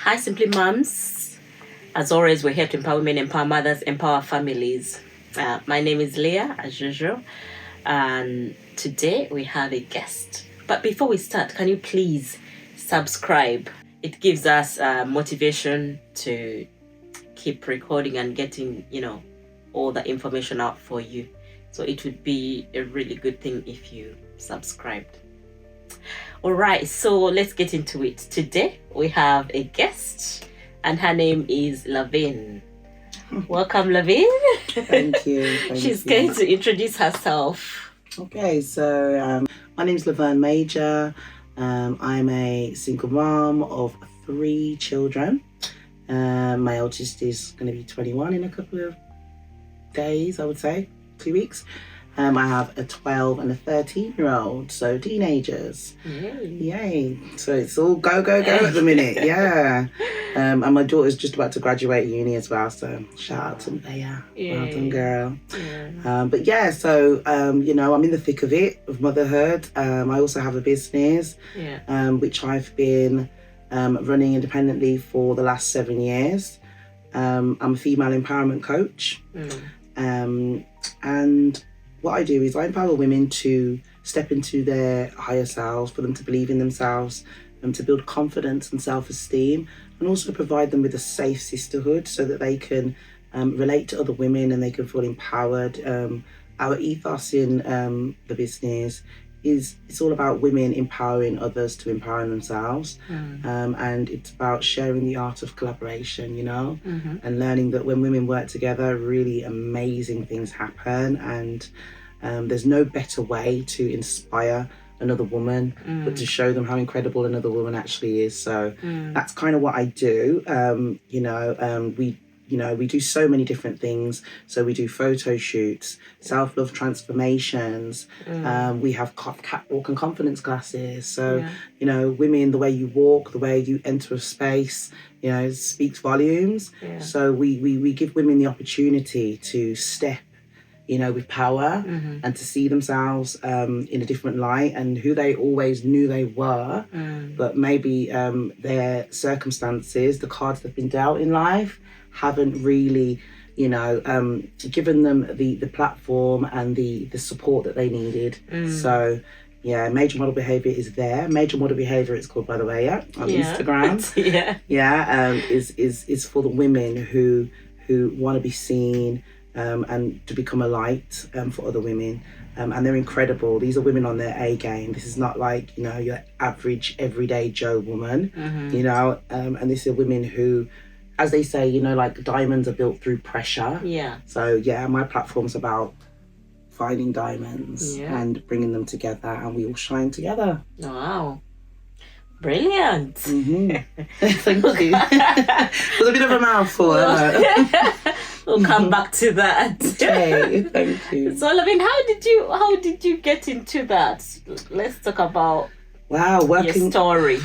Hi, Simply Moms. As always, we're here to empower women, empower mothers, empower families. My name is Leah, as usual, and today we have a guest. But before we start, can you please subscribe? It gives us motivation to keep recording and getting, all the information out for you. So it would be a really good thing if you subscribed. All right, so let's get into it. Today we have a guest, and her name is Lavin. Welcome, Lavin. Thank you. She's going to introduce herself. Okay, so my name's Laverne Major. I'm a single mom of 3 children. My eldest is going to be 21 in a couple of days, I would say, 2 weeks. I have a 12 and a 13-year-old, so teenagers. Yay. So it's all go at the minute, yeah. And my daughter's just about to graduate uni as well, so shout out to Leia. Well done, girl. But yeah, so, I'm in the thick of it, of motherhood. I also have a business, which I've been running independently for the last 7 years. I'm a female empowerment coach. And what I do is I empower women to step into their higher selves, for them to believe in themselves, to build confidence and self-esteem, and also provide them with a safe sisterhood so that they can relate to other women and they can feel empowered. Our ethos in the business is it's all about women empowering others to empower themselves. And it's about sharing the art of collaboration, and learning that when women work together, really amazing things happen. And there's no better way to inspire another woman but to show them how incredible another woman actually is. So that's kind of what I do. We do so many different things. So we do photo shoots, self-love transformations. We have catwalk and confidence classes. So, women, the way you walk, the way you enter a space, speaks volumes. So we give women the opportunity to step, with power and to see themselves in a different light and who they always knew they were. But maybe their circumstances, the cards they've been dealt in life, haven't really, given them the platform and the support that they needed. So, Major Model Behaviour is there. Major Model Behaviour, it's called, by the way, on Instagram. Is for the women who want to be seen and to become a light for other women. And they're incredible. These are women on their A game. This is not like, your average, everyday Joe woman, and these are women who, as they say, like diamonds are built through pressure. So, my platform's about finding diamonds and bringing them together, and we all shine together. Wow. Brilliant. Thank you. It was a bit of a mouthful. We'll come back to that. Okay, thank you. So, Lavin, how did you get into that? Let's talk about your story.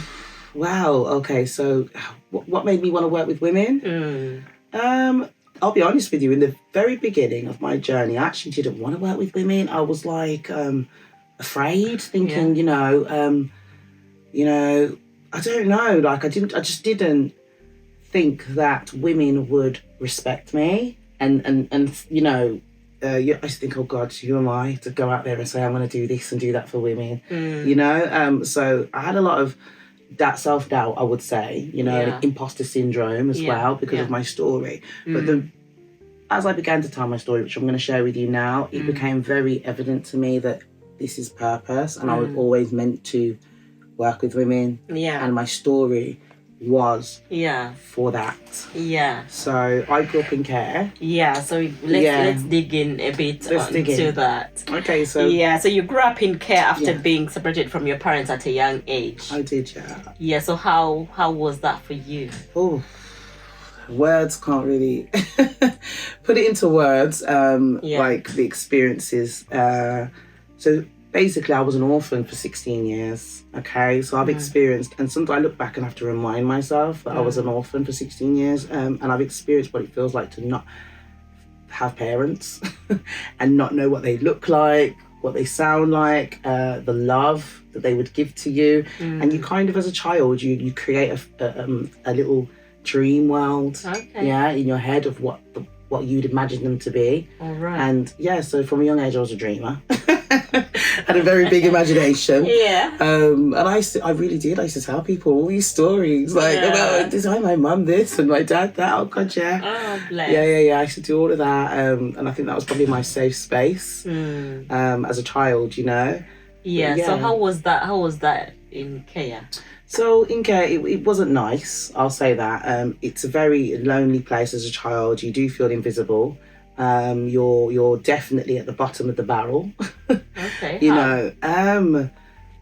Wow. Okay. So, what made me want to work with women? I'll be honest with you. In the very beginning of my journey, I actually didn't want to work with women. I was like afraid, thinking, I don't know. Like I just didn't think that women would respect me, and I just think, oh God, who am I to go out there and say I'm going to do this and do that for women? So I had a lot of that self-doubt, I would say, imposter syndrome as well because of my story. But as I began to tell my story, which I'm going to share with you now, it became very evident to me that this is purpose, and I was always meant to work with women. And my story was for that. So I grew up in care. So let's dig in a bit into that. Okay, so so you grew up in care after being separated from your parents at a young age. I did, so how was that for you? Oh, words can't really put it into words. Like the experiences. So basically, I was an orphan for 16 years, okay? So I've experienced, and sometimes I look back and have to remind myself that I was an orphan for 16 years, and I've experienced what it feels like to not have parents and not know what they look like, what they sound like, the love that they would give to you. And you kind of, as a child, you create a little dream world, in your head of what you'd imagine them to be. All right. And so from a young age, I was a dreamer. Had a very big imagination. Yeah. And I really did. I used to tell people all these stories, like about this, my mum this and my dad that. Oh God, yeah. Oh, bless. Yeah. I used to do all of that. And I think that was probably my safe space as a child, you know. Yeah. So how was that in Kenya? So in Kenya, it wasn't nice. I'll say that. It's a very lonely place as a child. You do feel invisible. You're definitely at the bottom of the barrel. Okay. You know,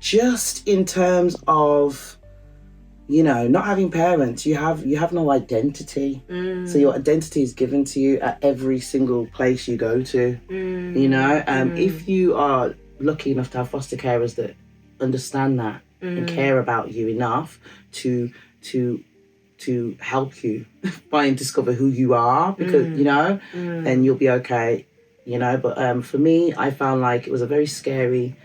just in terms of, you know, not having parents, you have no identity. So your identity is given to you at every single place you go to. You know, if you are lucky enough to have foster carers that understand that and care about you enough to help you find and discover who you are, because you know, then you'll be okay, you know. But for me, I found like it was a very scary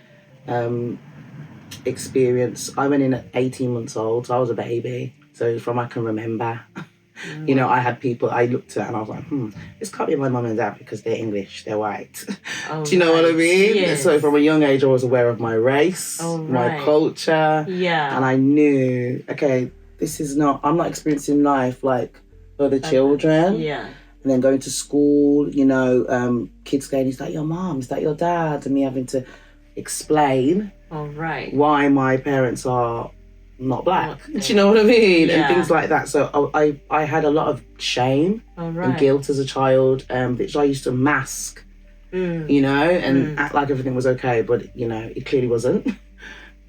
experience. I went in at 18 months old, so I was a baby. So from I can remember, you know, I had people I looked at and I was like, this can't be my mum and dad because they're English, they're white. Do you know what I mean? Yes. So from a young age, I was aware of my race, my culture, and I knew, okay, I'm not experiencing life like other children. Yeah. And then going to school, you know, kids going, is that your mom? Is that your dad? And me having to explain why my parents are not black. Do you know what I mean? Yeah. And things like that. So I had a lot of shame and guilt as a child, which I used to mask, you know, and act like everything was okay, but, you know, it clearly wasn't.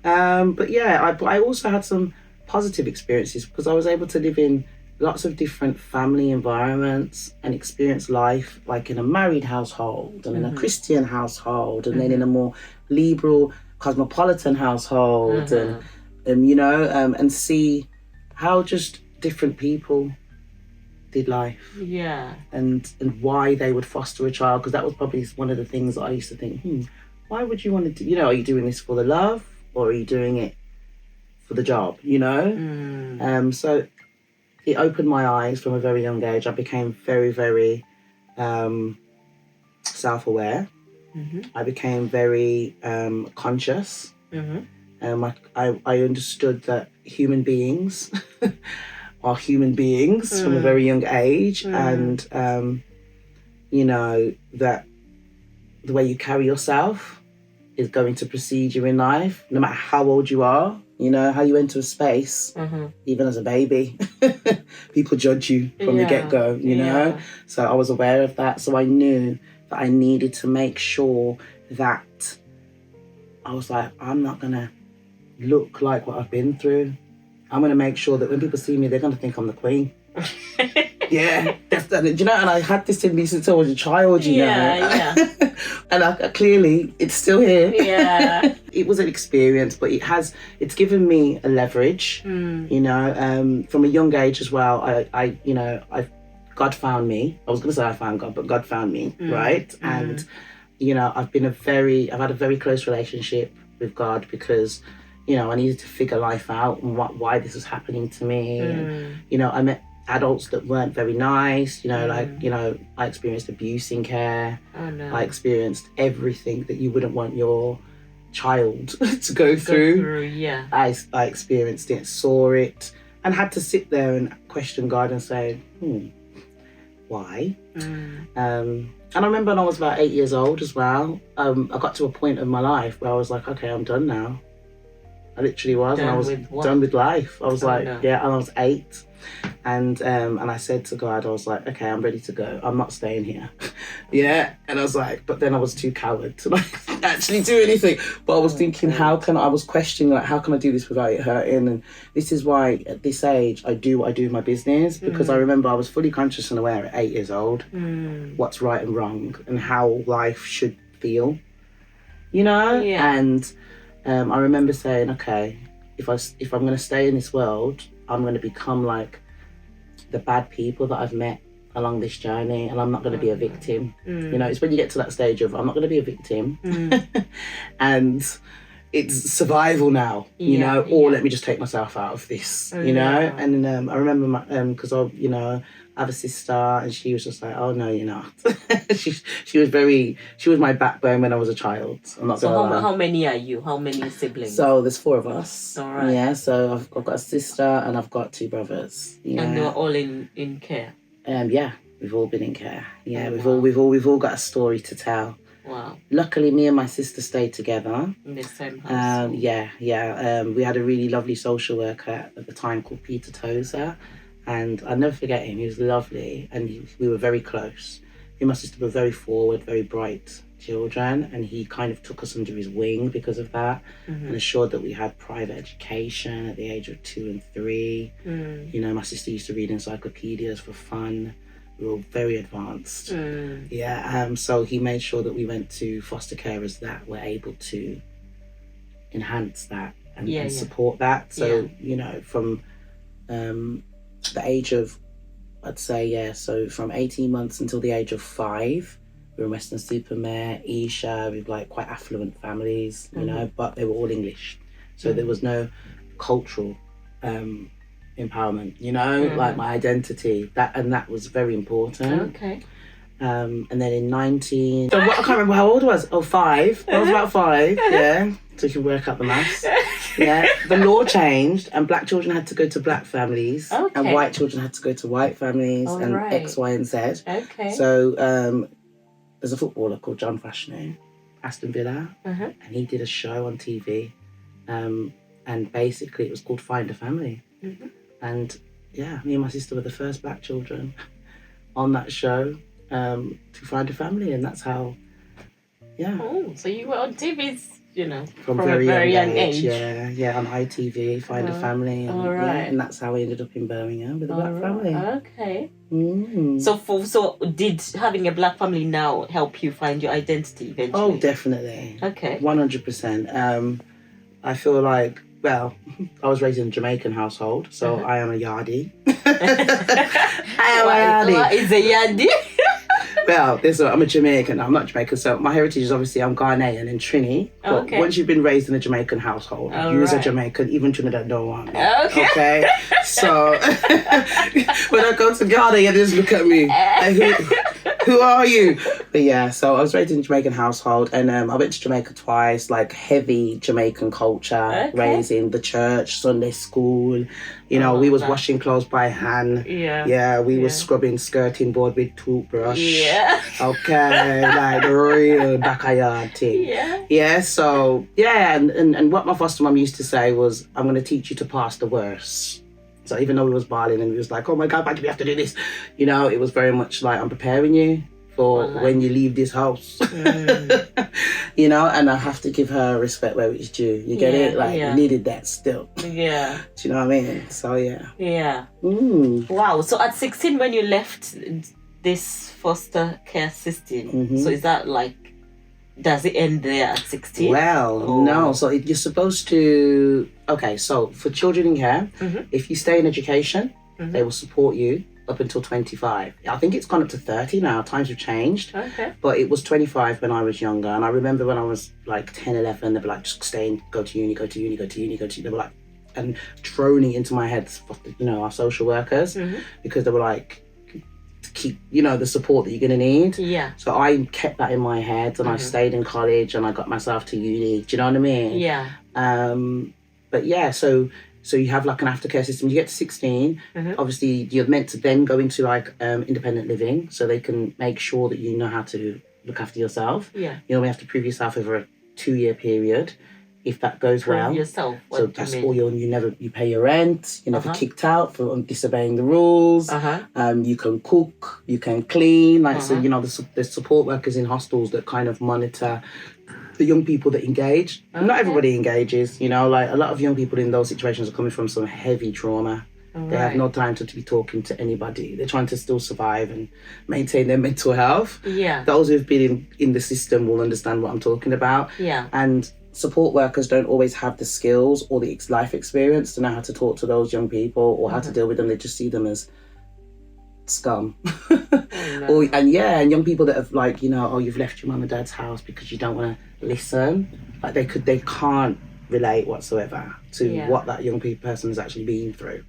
But yeah, I also had some positive experiences because I was able to live in lots of different family environments and experience life like in a married household and in a Christian household and then in a more liberal cosmopolitan household and you know, and see how just different people did life and why they would foster a child, because that was probably one of the things that I used to think, why would you want to do, you know, are you doing this for the love or are you doing it for the job, you know? So it opened my eyes from a very young age. I became very, very self-aware. I became very conscious. I understood that human beings are human beings from a very young age, and you know, that the way you carry yourself is going to precede you in life, no matter how old you are. You know, how you enter a space, even as a baby, people judge you from the get-go, you know? So I was aware of that. So I knew that I needed to make sure that I was like, I'm not going to look like what I've been through. I'm going to make sure that when people see me, they're going to think I'm the queen. Yeah, definitely. Do you know, and I had this in me since I was a child, you know. Yeah. And clearly, it's still here. Yeah. It was an experience, but it's given me a leverage, you know, from a young age as well. God found me. I was going to say I found God, but God found me, right? And, you know, I've had a very close relationship with God because, you know, I needed to figure life out and why this was happening to me. And, you know, I met adults that weren't very nice, you know, like, you know, I experienced abuse in care. Oh, no. I experienced everything that you wouldn't want your child to go through. Yeah. I experienced it, saw it, and had to sit there and question God and say, why? And I remember when I was about 8 years old as well, I got to a point in my life where I was like, okay, I'm done now. I literally was, and I was done with life. I was and I was 8. And I said to God, I was like, okay, I'm ready to go. I'm not staying here. Yeah. And I was like, but then I was too coward to like actually do anything. But I was thinking, I was questioning, like, how can I do this without it hurting? And this is why at this age, I do what I do in my business, because I remember I was fully conscious and aware at 8 years old, what's right and wrong and how life should feel, you know? Yeah. And I remember saying, okay, if I'm going to stay in this world, I'm going to become like the bad people that I've met along this journey, and I'm not going to be a victim. You know, it's when you get to that stage of I'm not going to be a victim, and it's survival now. You know, or let me just take myself out of this. You know, and I remember my because I have a sister, and she was just like, "Oh no, you're not." she was my backbone when I was a child. I'm not gonna lie. How many are you? How many siblings? So there's 4 of us. All right. Yeah. So I've got a sister and I've got 2 brothers. Yeah. And they're all in care. Yeah, we've all been in care. Yeah, we've all got a story to tell. Wow. Luckily, me and my sister stayed together. In the same house. Yeah. We had a really lovely social worker at the time called Peter Tozer. And I'll never forget him. He was lovely, and we were very close. Me and my sister were very forward, very bright children, and he kind of took us under his wing because of that, and assured that we had private education at the age of 2 and 3. You know, my sister used to read encyclopedias for fun. We were very advanced. Yeah. So he made sure that we went to foster carers that were able to enhance that and support that. So you know, from the age of, I'd say, so from 18 months until the age of 5, we were in Weston-super-Mare, Esher, with like quite affluent families, you know, but they were all English. So there was no cultural empowerment, you know, like my identity, that was very important. Okay. And then in 19, so I can't remember how old I was. 5. I was about 5, yeah. So you can work out the maths. Yeah, the law changed, and black children had to go to black families, and white children had to go to white families, X, Y, and Z. Okay. So there's a footballer called John Fashanu, Aston Villa, and he did a show on TV, and basically it was called Find a Family, and yeah, me and my sister were the first black children on that show to find a family, and that's how. Yeah. Oh, so you were on TVs. You know, from a very young age. Yeah, on ITV, Find a Family, and that's how I ended up in Birmingham with a black family. Okay. So did having a black family now help you find your identity eventually? Oh, definitely. Okay. 100%. I feel like, well, I was raised in a Jamaican household, so I am a yardie. What is a yardie? Well, I'm a Jamaican. I'm not Jamaican, so my heritage is obviously I'm Ghanaian and Trini. But once you've been raised in a Jamaican household, you as a Jamaican, even Trinidad don't want me. Okay? So when I go to Ghana, they just look at me. Like, who are you? But yeah, so I was raised in a Jamaican household, and I went to Jamaica twice, like heavy Jamaican culture, raised in the church, Sunday school. You know, we was washing clothes by hand. Yeah, we was scrubbing skirting board with toothbrush. Yeah. Okay, like the real backyard thing. Yeah, so, and what my foster mum used to say was, I'm going to teach you to pass the worst. So even though we was bawling and we was like, oh my God, why do we have to do this? You know, it was very much like, I'm preparing you for when you leave this house. You know, and I have to give her respect where it's due. You get it? Like, we needed that still. Yeah. Do you know what I mean? So, yeah. Yeah. Wow. So at 16, when you left this foster care system, so is that like, does it end there at 16? Well, no. So you're supposed to... Okay, so for children in care, if you stay in education, they will support you up until 25. I think it's gone up to 30 now. Times have changed. Okay. But it was 25 when I was younger. And I remember when I was like 10, 11, they were like, just stay and go to uni, go to uni, go to uni, go to uni. They were like, and droning into my head, you know, our social workers, because they were like, keep, you know, the support that you're going to need. Yeah. So I kept that in my head, and I stayed in college, and I got myself to uni. Do you know what I mean? Yeah. But yeah, so you have like an aftercare system. You get to 16, obviously you're meant to then go into like independent living, so they can make sure that you know how to look after yourself. Yeah. You only have to prove yourself over a 2-year period. If that goes well, yourself. So that's all you pay your rent. You're never kicked out for disobeying the rules. You can cook, you can clean. Like so, you know, there's support workers in hostels that kind of monitor the young people that engage. Not everybody engages. You know, like a lot of young people in those situations are coming from some heavy trauma. They have no time to be talking to anybody. They're trying to still survive and maintain their mental health. Yeah. Those who've been in the system will understand what I'm talking about. Yeah. And support workers don't always have the skills or the life experience to know how to talk to those young people or how to deal with them. They just see them as scum. no. And young people that have like, you've left your mum and dad's house because you don't want to listen. Like they can't relate whatsoever to what that young person is actually being through.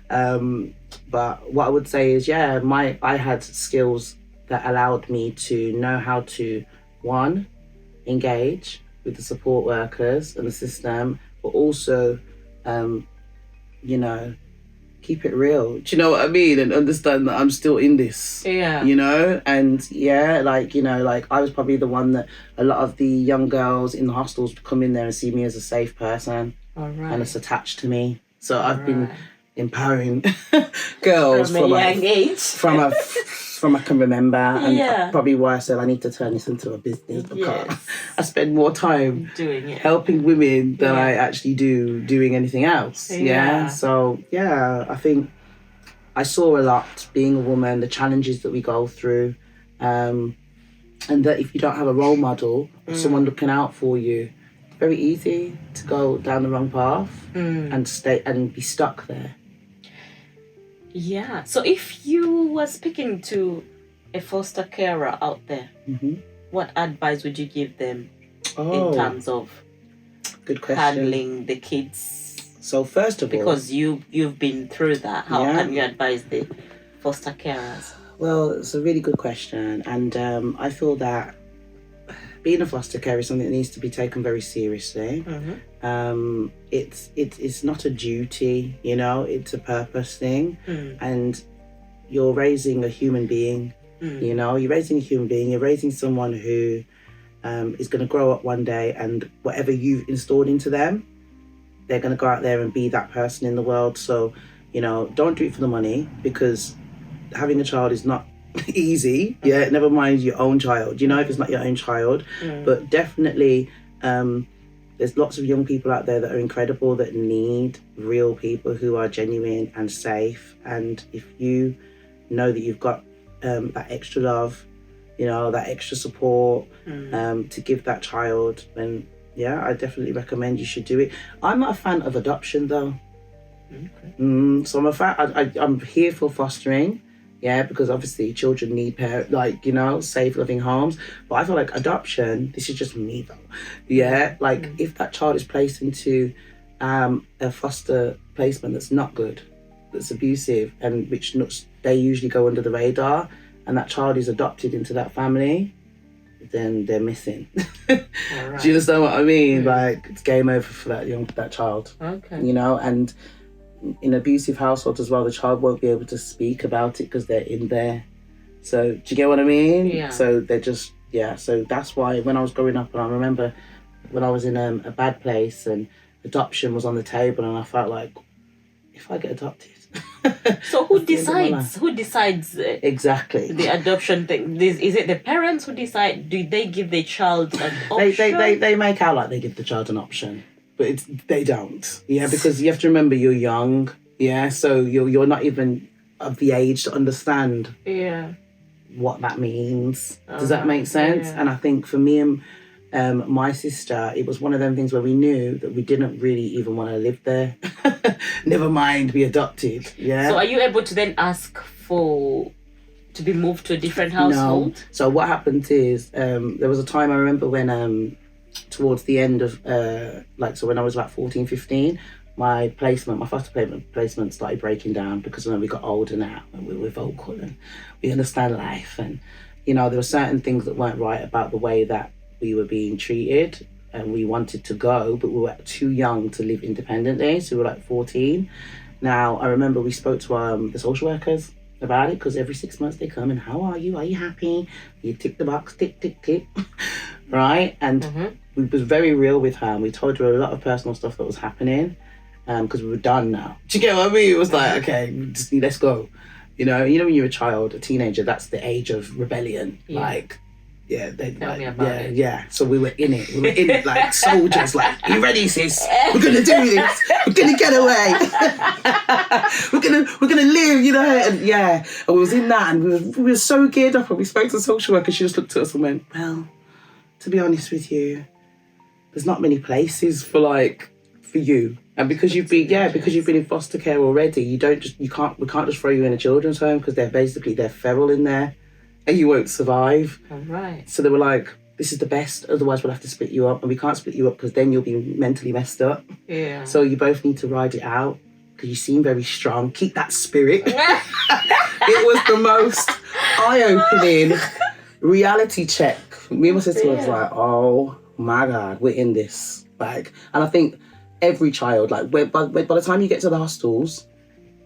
But what I would say is, I had skills that allowed me to know how to, one, engage with the support workers and the system, but also, keep it real. Do you know what I mean? And understand that I'm still in this. Yeah. And I was probably the one that a lot of the young girls in the hostels would come in there and see me as a safe person. All right. And it's attached to me. So I've been empowering girls from a young age. From I can remember, and probably why I said I need to turn this into a business, because I spend more time doing it, helping women than I actually do doing anything else. So I think I saw a lot being a woman, the challenges that we go through, and that if you don't have a role model or someone looking out for you, it's very easy to go down the wrong path and stay and be stuck there. Yeah. So if you were speaking to a foster carer out there, what advice would you give them in terms of good question, handling the kids? So first of all, because you've been through that, how can you advise the foster carers? Well, it's a really good question, and I feel that being a foster carer is something that needs to be taken very seriously. It's not a duty, it's a purpose thing, and you're raising a human being. You're raising a human being. You're raising someone who is going to grow up one day, and whatever you've installed into them, they're going to go out there and be that person in the world. So, don't do it for the money, because having a child is not easy. Never mind your own child, if it's not your own child. But definitely there's lots of young people out there that are incredible, that need real people who are genuine and safe. And if you know that you've got that extra love, that extra support to give that child, then I definitely recommend you should do it. I'm not a fan of adoption though. So I'm here for fostering, because obviously children need safe, loving homes. But I feel like adoption, this is just me though. If that child is placed into a foster placement that's not good, that's abusive, and which they usually go under the radar, and that child is adopted into that family, then they're missing. Right. Do you understand what I mean? It's game over for that child. Okay. And in abusive households as well, the child won't be able to speak about it because they're in there. So do you get what I mean? Yeah. So they're just so that's why when I was growing up, and I remember when I was in a bad place and adoption was on the table, and I felt like, if I get adopted. So who decides exactly the adoption thing? Is it the parents who decide? Do they give the child an option? They make out like they give the child an option, but they don't. Because you have to remember, you're young. So you're not even of the age to understand what that means. Does that make sense? And I think for me and my sister, it was one of them things where we knew that we didn't really even want to live there. Never mind be adopted. So are you able to then ask to be moved to a different household? No. So what happened is there was a time I remember when towards the end of so when I was about 14, 15, my foster placement started breaking down, because when we got older now and we were vocal and we understand life, and there were certain things that weren't right about the way that we were being treated, and we wanted to go, but we were too young to live independently, so we were 14. Now I remember we spoke to the social workers about it, because every 6 months they come and, how are you happy, you tick the box, tick tick tick. Right? And we was very real with her, and we told her a lot of personal stuff that was happening, because we were done now. Do you get what I mean? It was like, okay, let's go. When you're a child, a teenager, that's the age of rebellion. Tell me about it. So we were in it like soldiers, like, you ready, sis? We're gonna do this. We're gonna get away. we're gonna live, and and we was in that, and we were so geared up, and we spoke to the social worker. She just looked at us and went, well, to be honest with you, there's not many places for you. And because you've been in foster care already, we can't just throw you in a children's home because they're feral in there, and you won't survive. All right. So they were like, this is the best, otherwise we'll have to split you up, and we can't split you up because then you'll be mentally messed up. Yeah. So you both need to ride it out because you seem very strong. Keep that spirit. It was the most eye-opening reality check. Me and my sister was like, oh my God, we're in this. Like, and I think every child, like, by the time you get to the hostels,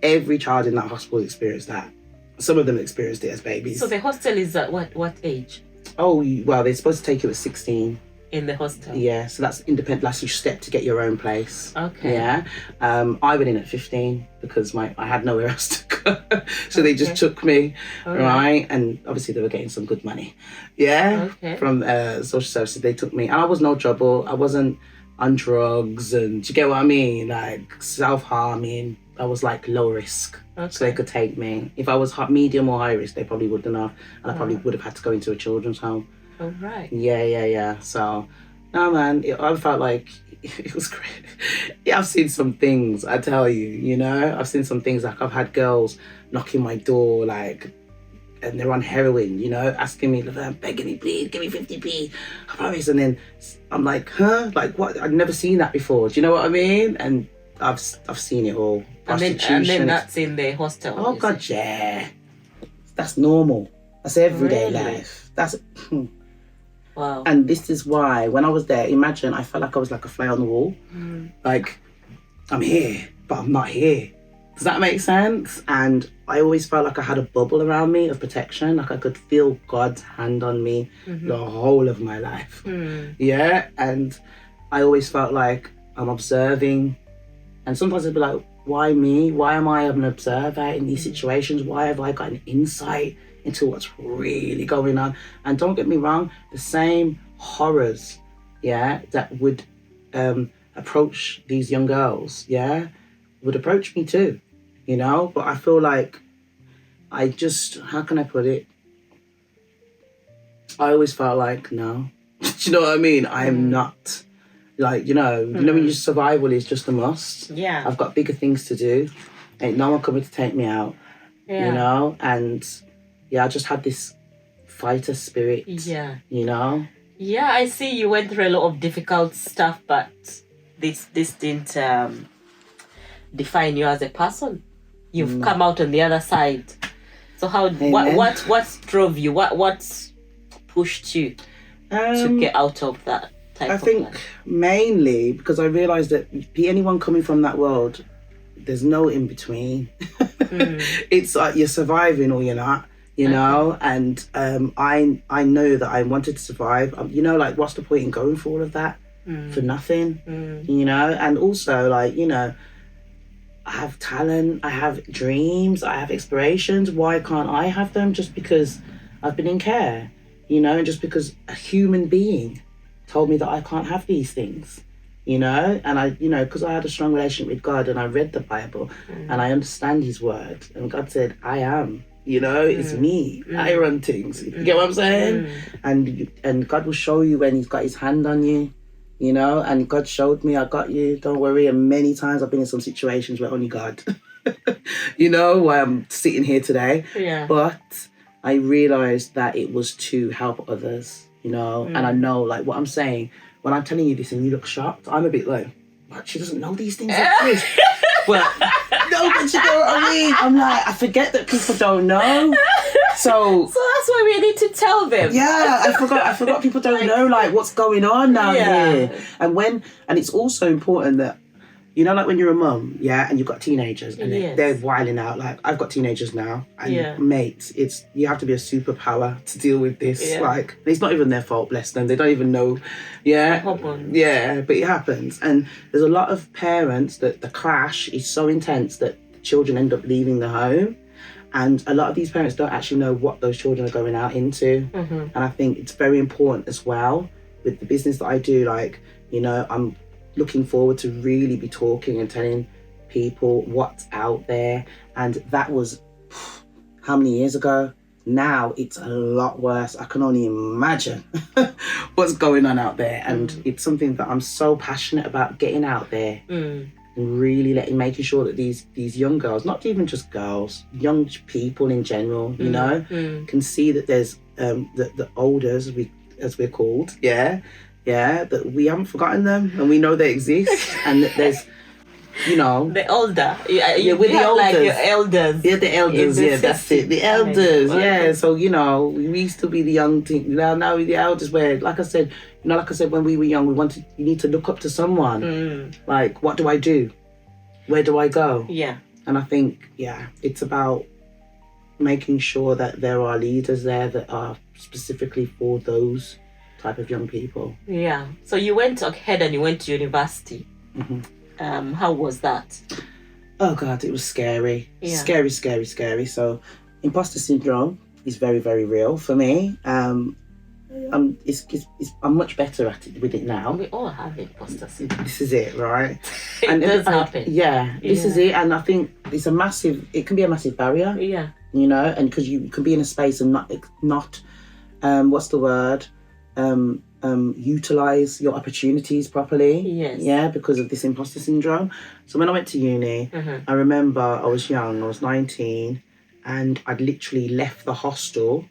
every child in that hospital experienced that. Some of them experienced it as babies. So the hostel is at what age? Oh, well, they're supposed to take you at 16. In the hostel? Yeah, so that's independent. That's your step to get your own place. Okay. Yeah. I went in at 15 because I had nowhere else to go. So they just took me, right? And obviously they were getting some good money. Yeah. Okay. From social services, they took me. And I was no trouble. I wasn't on drugs, and do you get what I mean? Like self-harming. I was like low risk. Okay. So they could take me. If I was medium or high risk, they probably wouldn't have. And I probably would have had to go into a children's home. Oh, right. Yeah. So, no, man, I felt like it was great. Yeah, I've seen some things, I tell you, you know? I've seen some things, like I've had girls knocking my door, like, and they're on heroin, you know, asking me, begging me, please, give me 50p, I promise. And then I'm like, huh? Like, what? I've never seen that before. Do you know what I mean? And I've seen it all. And then that's in the hostel. Oh, God, yeah. That's normal. That's everyday life. That's... Wow. And this is why, when I was there, imagine, I felt like I was like a fly on the wall. Like, I'm here, but I'm not here. Does that make sense? And I always felt like I had a bubble around me of protection. Like I could feel God's hand on me the whole of my life. Yeah. And I always felt like I'm observing. And sometimes I'd be like, why me? Why am I an observer in these situations? Why have I got an insight into what's really going on? And don't get me wrong, the same horrors, yeah, that would approach these young girls, yeah, would approach me too, you know? But I feel like how can I put it? I always felt like, no. Do you know what I mean? I am not, like, you know, when your survival is just a must. Yeah. I've got bigger things to do. Ain't no one coming to take me out, you know? And yeah, I just had this fighter spirit. Yeah. You know? Yeah, I see you went through a lot of difficult stuff, but this didn't define you as a person. You've come out on the other side. So what drove you? What pushed you to get out of that type of think life? Mainly because I realised that anyone coming from that world, there's no in between. It's like you're surviving or you're not. You know, and I know that I wanted to survive. You know, like, what's the point in going for all of that for nothing? You know, and also, like, you know, I have talent, I have dreams, I have aspirations. Why can't I have them? Just because I've been in care, you know, and just because a human being told me that I can't have these things, you know, and I, you know, because I had a strong relationship with God and I read the Bible and I understand His word, and God said, I am. You know, it's me. I run things. You get what I'm saying? And God will show you when He's got His hand on you, you know, and God showed me, I got you, don't worry. And many times I've been in some situations where only God, you know, why I'm sitting here today. Yeah. But I realised that it was to help others, you know, and I know, like, what I'm saying, when I'm telling you this and you look shocked, I'm a bit like, what, she doesn't know these things like this. But no, but you know what I mean? I'm like, I forget that people don't know. So that's why we need to tell them. Yeah, I forgot people don't know, like, what's going on down here. And it's also important that, you know, like when you're a mum, yeah, and you've got teenagers and they're wilding out. Like, I've got teenagers now, and mate, you have to be a superpower to deal with this. Yeah. Like, it's not even their fault, bless them. They don't even know. Yeah, yeah, but it happens. And there's a lot of parents that the clash is so intense that children end up leaving the home. And a lot of these parents don't actually know what those children are going out into. And I think it's very important as well with the business that I do. Like, you know, I'm looking forward to really be talking and telling people what's out there. And that was how many years ago? Now it's a lot worse. I can only imagine what's going on out there. And it's something that I'm so passionate about, getting out there and really making sure that these young girls, not even just girls, young people in general, you know, can see that there's the elders, as we're called, that we haven't forgotten them and we know they exist, and that there's, you know, the older, with the elders, like your elders, the elders, that's it, the elders, So you know, we used to be the young thing. Now the elders, where, like I said, when we were young, you need to look up to someone. Like, what do I do? Where do I go? Yeah. And I think, it's about making sure that there are leaders there that are specifically for those type of young people. Yeah. So you went ahead and you went to university. How was that? Oh God, it was scary. Yeah. Scary. So imposter syndrome is very, very real for me. I'm much better at it with it now. We all have imposter syndrome. This is it, right? It does happen. This is it. And I think it can be a massive barrier. Yeah. You know, and because you can be in a space and not what's the word? Utilize your opportunities properly. Yes. Yeah, because of this imposter syndrome. So when I went to uni, I remember I was young, I was 19, and I'd literally left the hostel,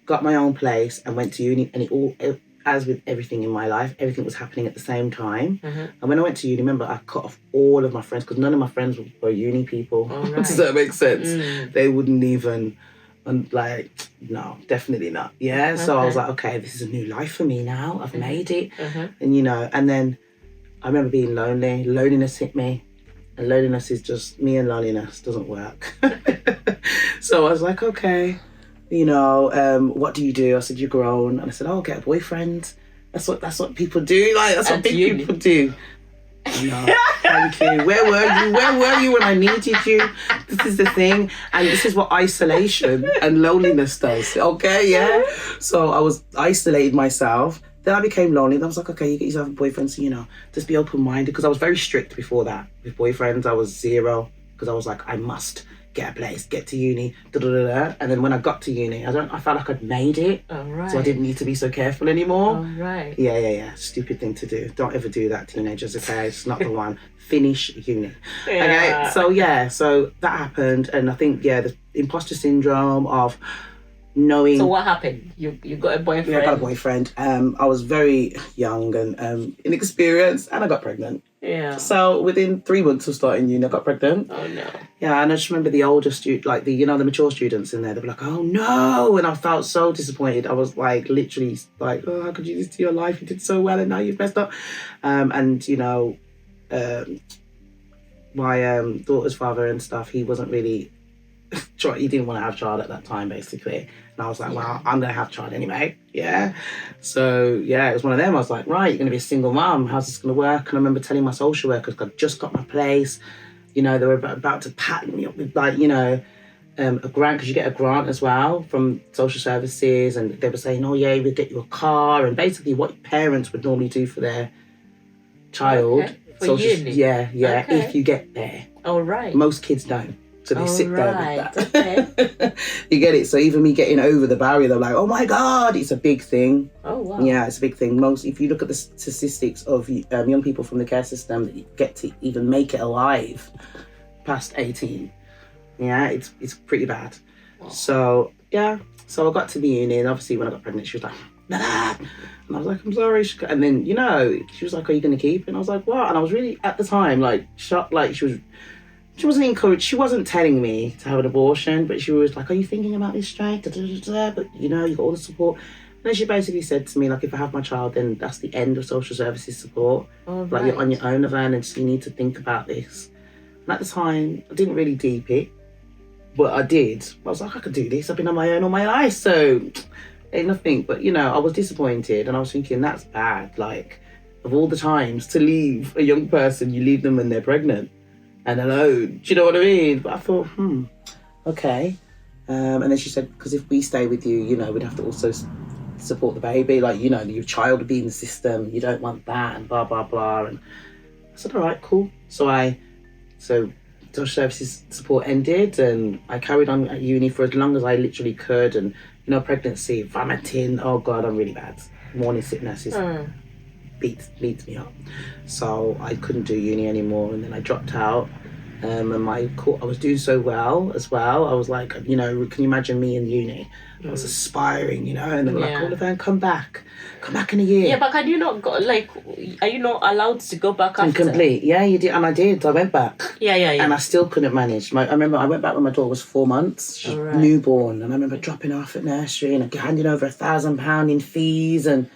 got my own place, and went to uni. And as with everything in my life, everything was happening at the same time. And when I went to uni, remember, I cut off all of my friends because none of my friends were uni people. Right. Does that make sense? They wouldn't even, no, definitely not. Yeah. So I was like, okay, this is a new life for me now. I've made it. And you know, and then I remember being lonely. Loneliness hit me. And loneliness is just, me and loneliness doesn't work. So I was like, okay, you know, what do you do? I said, you're grown. And I said, oh, get a boyfriend. That's what people do. Like, that's what big people do. No, thank you. Where were you when I needed you? This is the thing. And this is what isolation and loneliness does. Okay, yeah? So I was isolated myself. Then I became lonely. Then I was like, okay, you get yourself a boyfriend. So, you know, just be open-minded. Because I was very strict before that. With boyfriends, I was 0. Because I was like, I must get a place, get to uni, And then when I got to uni, I felt like I'd made it. All right. So I didn't need to be so careful anymore. All right. Yeah. Stupid thing to do. Don't ever do that, teenagers, okay? It's not the one. Finish uni. Okay? So that happened. And I think, the imposter syndrome of knowing... So what happened? You got a boyfriend? Yeah, I got a boyfriend. I was very young and inexperienced, and I got pregnant. Yeah. So within 3 months of starting uni, I got pregnant. Oh no. Yeah, and I just remember the older the mature students in there. They were like, "Oh no!" And I felt so disappointed. I was like, literally, like, "Oh, how could you do this to your life? You did so well, and now you've messed up." And you know, my daughter's father and stuff, he wasn't really. He didn't want to have a child at that time, basically. And I was like, well, I'm going to have a child anyway. Yeah. So, it was one of them. I was like, right, you're going to be a single mum. How's this going to work? And I remember telling my social workers, I'd just got my place. You know, they were about to pattern me up with, like, you know, a grant, because you get a grant as well from social services. And they were saying, oh, yeah, we'll get you a car. And basically what parents would normally do for their child. Okay. For uni? Yeah, okay. If you get there. All right. Most kids don't. So they sit there with that. Okay. You get it? So even me getting over the barrier, they're like, oh my God, it's a big thing. Oh, wow. Yeah, it's a big thing. If you look at the statistics of young people from the care system that get to even make it alive past 18, it's pretty bad. Wow. So, so I got to the uni, and obviously when I got pregnant, she was like, nah. And I was like, I'm sorry. And then, you know, she was like, are you going to keep it? And I was like, what? And I was really, at the time, like, shocked, like, she wasn't encouraged. She wasn't telling me to have an abortion, but she was like, are you thinking about this straight? But, you know, you got all the support. And then she basically said to me, like, if I have my child, then that's the end of social services support. All like, right. you're on your own, Laverne, and so you need to think about this. And at the time, I didn't really deep it, but I did. I was like, I could do this. I've been on my own all my life, so ain't nothing. But, you know, I was disappointed, and I was thinking, that's bad. Like, of all the times to leave a young person, you leave them when they're pregnant and alone. Do you know what I mean? But I thought, okay. And then she said, because if we stay with you, you know, we'd have to also support the baby. Like, you know, your child would be in the system. You don't want that, and blah, blah, blah. And I said, all right, cool. So social services support ended, and I carried on at uni for as long as I literally could. And, you know, pregnancy, vomiting. Oh, God, I'm really bad. Morning sicknesses. beats me up. So I couldn't do uni anymore, and then I dropped out. And I was doing so well as well. I was like, you know, can you imagine me in uni? I was aspiring, you know, and they were like, Oliver, come back in a year. Yeah, but can you not go, like, are you not allowed to go back after? Complete, yeah, you did, and I did. I went back. Yeah. And I still couldn't manage. I remember I went back when my daughter was 4 months, she was newborn, and I remember dropping her off at nursery and handing over £1,000 in fees, and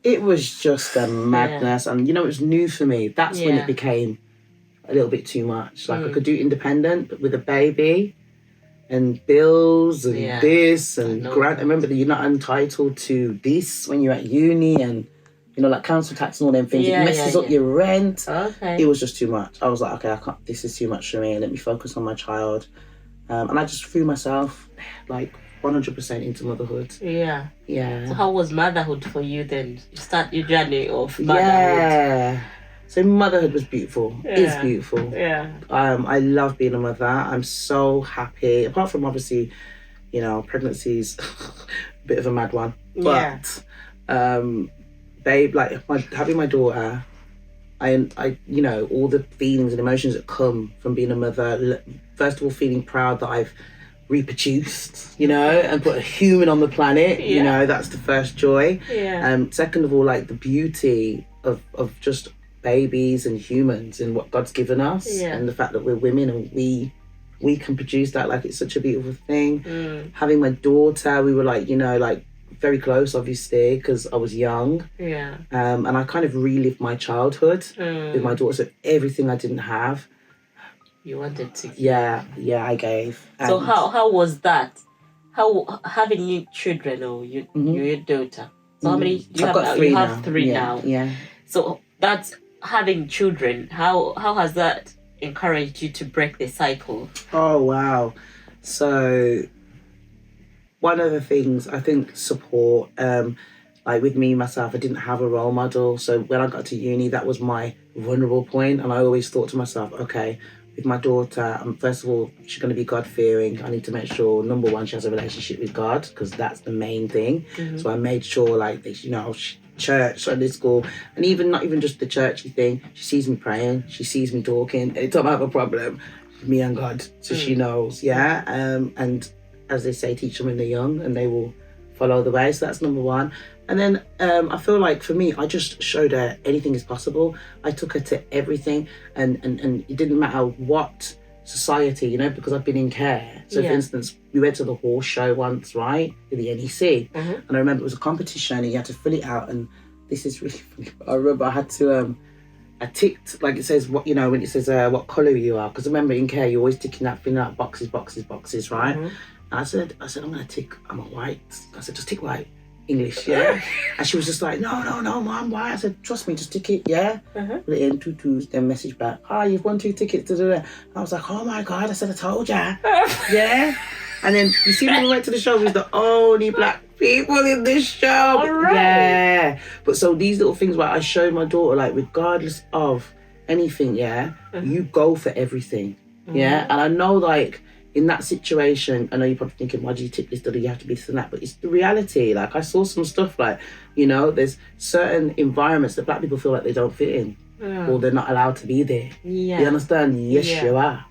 it was just a madness. And you know, it was new for me. That's when it became a little bit too much. Like I could do independent, but with a baby and bills and this and grant. I remember that you're not entitled to this when you're at uni, and you know, like council tax and all them things. It messes up your rent. Okay. It was just too much. I was like, okay, I can't. This is too much for me. Let me focus on my child. And I just threw myself like 100% into motherhood. Yeah. Yeah. So how was motherhood for you then? You start your journey of motherhood. Yeah. So motherhood was beautiful. It's beautiful. Yeah. I love being a mother. I'm so happy. Apart from obviously, you know, pregnancy's a bit of a mad one. But babe, like having my daughter, I you know, all the feelings and emotions that come from being a mother. First of all, feeling proud that I've reproduced, you know, and put a human on the planet. You know, that's the first joy. Second of all, like the beauty of just babies and humans and what God's given us, and the fact that we're women and we can produce that. Like, it's such a beautiful thing. Having my daughter, we were like, you know, like very close, obviously, because I was young. And I kind of relived my childhood with my daughter. So everything I didn't have, you wanted to. I gave. So how was that? How having new children, or your daughter? So how many do you have now? You have three now. Yeah. So that's having children. How has that encouraged you to break the cycle? Oh wow. So one of the things, I think, support. Like with me myself, I didn't have a role model. So when I got to uni, that was my vulnerable point, and I always thought to myself, okay, with my daughter, first of all, she's going to be God-fearing. I need to make sure, number one, she has a relationship with God, because that's the main thing. So I made sure, like, you know, church, Sunday school, and even not even just the churchy thing. She sees me praying, she sees me talking. Anytime I have a problem, me and God, so she knows, and as they say, teach them when they're young and they will follow the way. So that's number one. And then I feel like for me, I just showed her anything is possible. I took her to everything, and it didn't matter what society, you know, because I've been in care. So for instance, we went to the horse show once, right, with the NEC, and I remember it was a competition and you had to fill it out, and this is really funny. I remember I had to I ticked, like it says, what, you know, when it says what colour you are, because remember in care you're always ticking that, filling out boxes, right? And I said I'm gonna tick, I'm a white. I said, just tick white. English, and she was just like, no, Mum, why? I said, trust me, just tick it, Put it in, 2 2s, then message back, you've won 2 tickets, I was like, oh my God, I said, I told ya, And then, you see, when we went to the show, we was the only black people in this show, But so these little things where I showed my daughter, like, regardless of anything, you go for everything, and I know, like, in that situation, I know you're probably thinking, why do you tick this, do you have to be this and that? But it's the reality. Like, I saw some stuff like, you know, there's certain environments that black people feel like they don't fit in, or they're not allowed to be there. You understand? Yes, you are.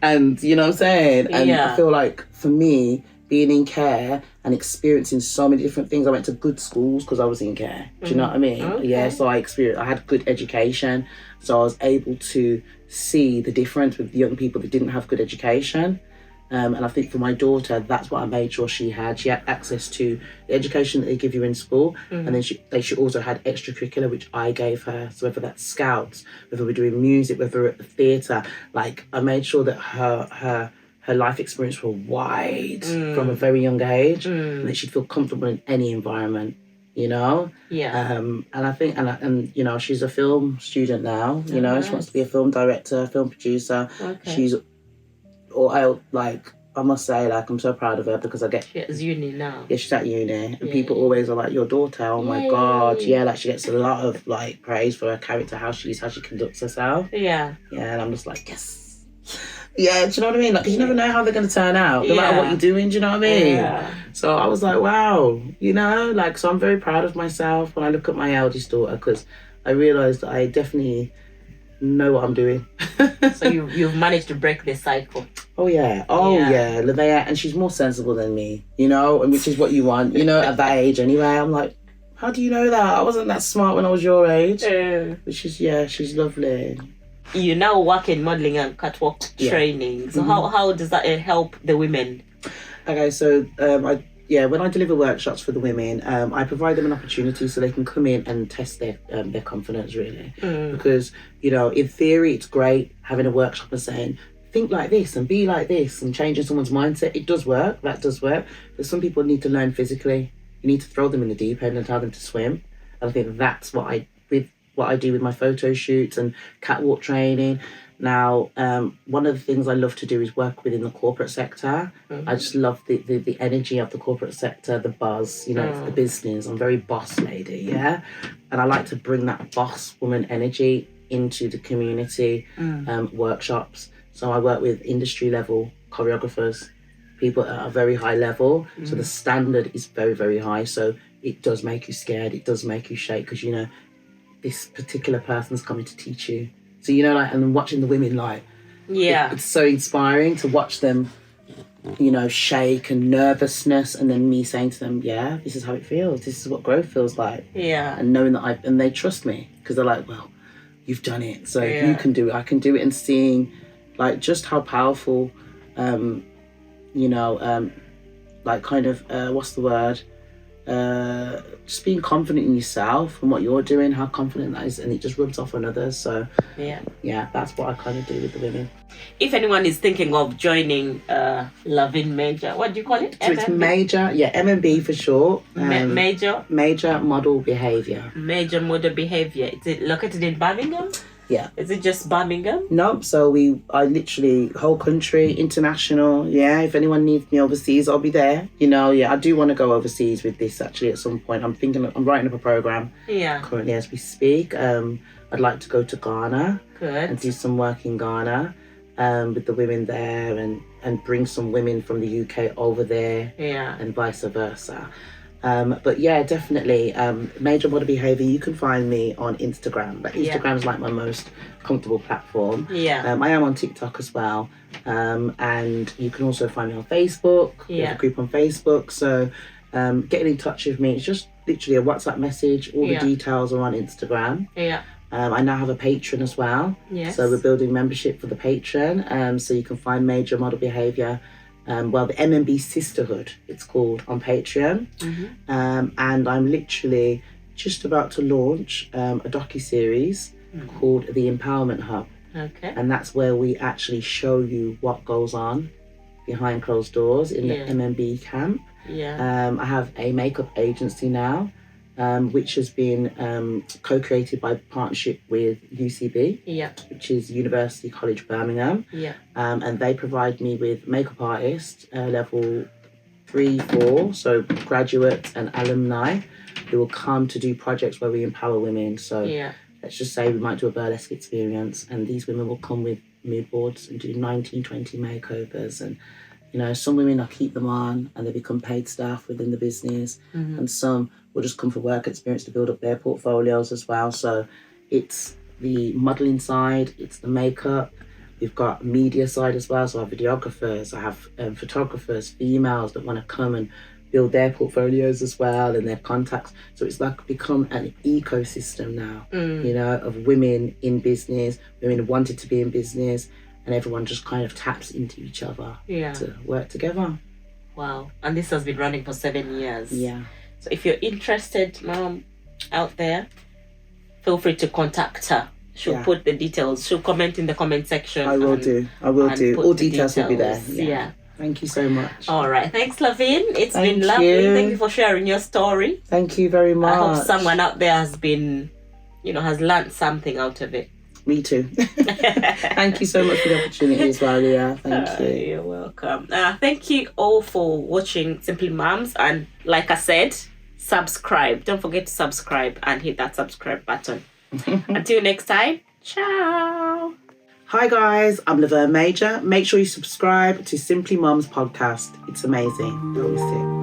And you know what I'm saying? And I feel like, for me, being in care and experiencing so many different things, I went to good schools because I was in care. Do you know what I mean? So I had good education. So I was able to see the difference with the young people that didn't have good education. And I think for my daughter, that's what I made sure she had. She had access to the education that they give you in school. And then she also had extracurricular, which I gave her. So whether that's scouts, whether we're doing music, whether we're at the theatre, like I made sure that her life experience were wide from a very young age, and that she'd feel comfortable in any environment, you know? And I think, and you know, she's a film student now, you know, she wants to be a film director, film producer. She's, I must say, like, I'm so proud of her because I get... She's uni now. Yeah, she's at uni. And people always are like, your daughter, oh my God. Yeah, like, she gets a lot of, like, praise for her character, how she conducts herself. And I'm just like, yes. Yeah, do you know what I mean? Like, 'cause you never know how they're going to turn out, no matter what you're doing, do you know what I mean? Yeah. So I was like, wow, you know, like, so I'm very proud of myself when I look at my eldest daughter, because I realised that I definitely know what I'm doing. So you've managed to break the cycle. Oh yeah, Livea, and she's more sensible than me, you know, and which is what you want, you know, at that age anyway. I'm like, how do you know that? I wasn't that smart when I was your age. Which is, she's lovely. You now work in modelling and catwalk training. So how does that help the women? Okay, so when I deliver workshops for the women, I provide them an opportunity so they can come in and test their confidence, really. Because, you know, in theory, it's great having a workshop and saying, think like this and be like this and changing someone's mindset. It does work. That does work. But some people need to learn physically. You need to throw them in the deep end and tell them to swim. And I think that's what I do with my photo shoots and catwalk training. Now, one of the things I love to do is work within the corporate sector. I just love the energy of the corporate sector, the buzz, you know, it's the business. I'm very boss lady, yeah? And I like to bring that boss woman energy into the community workshops. So I work with industry level choreographers, people at a very high level. So the standard is very, very high. So it does make you scared. It does make you shake because, you know, this particular person's coming to teach you. So, you know, like, and then watching the women, like, it's so inspiring to watch them, you know, shake and nervousness, and then me saying to them, yeah, this is how it feels. This is what growth feels like. Yeah. And knowing that and they trust me because they're like, well, you've done it. So if you can do it, I can do it. And seeing, like, just how powerful, you know, like, kind of, what's the word? Just being confident in yourself and what you're doing, how confident that is, and it just rubs off on others. So yeah, that's what I kind of do with the women. If anyone is thinking of joining Lovin Major, what do you call it? So it's Major, MMB for short. Major Model Behaviour. Major Model Behaviour. Is it located in Birmingham? Yeah. Is it just Birmingham? No, so I literally, whole country, international, if anyone needs me overseas, I'll be there. You know, I do want to go overseas with this actually at some point. I'm writing up a programme currently as we speak. I'd like to go to Ghana and do some work in Ghana with the women there and bring some women from the UK over there and vice versa. But yeah, definitely, Major Model Behaviour, you can find me on Instagram. But Instagram's like my most comfortable platform. I am on TikTok as well. And you can also find me on Facebook. We have a group on Facebook. So getting in touch with me, it's just literally a WhatsApp message. All the details are on Instagram. I now have a Patreon as well. So we're building membership for the Patreon. So you can find Major Model Behaviour. The MMB Sisterhood, it's called, on Patreon. And I'm literally just about to launch a docu-series called The Empowerment Hub. And that's where we actually show you what goes on behind closed doors in the MMB camp. I have a makeup agency now, which has been co-created by partnership with UCB, which is University College Birmingham. And they provide me with makeup artists, level 3, 4, so graduates and alumni who will come to do projects where we empower women. So let's just say we might do a burlesque experience, and these women will come with mood boards and do 19, 20 makeovers. And, you know, some women, I keep them on and they become paid staff within the business, and some will just come for work experience to build up their portfolios as well. So it's the modelling side, it's the makeup. We've got media side as well. So I have videographers, I have photographers, females that want to come and build their portfolios as well and their contacts. So it's like become an ecosystem now, you know, of women in business, women wanted to be in business, and everyone just kind of taps into each other to work together. Wow. And this has been running for 7 years. So if you're interested, mom, out there, feel free to contact her. She'll put the details. She'll comment in the comment section. I will do. All details will be there. Thank you so much. All right. Thanks, Lovin. It's been lovely. Thank you for sharing your story. Thank you very much. I hope someone out there has been, has learned something out of it. Me too. Thank you so much for the opportunity as well, Leah. Thank you. You're welcome. Thank you all for watching Simply Mums. And like I said, subscribe. Don't forget to subscribe and hit that subscribe button. Until next time, ciao. Hi guys, I'm Laverne Major. Make sure you subscribe to Simply Mums podcast. It's amazing. Don't miss it.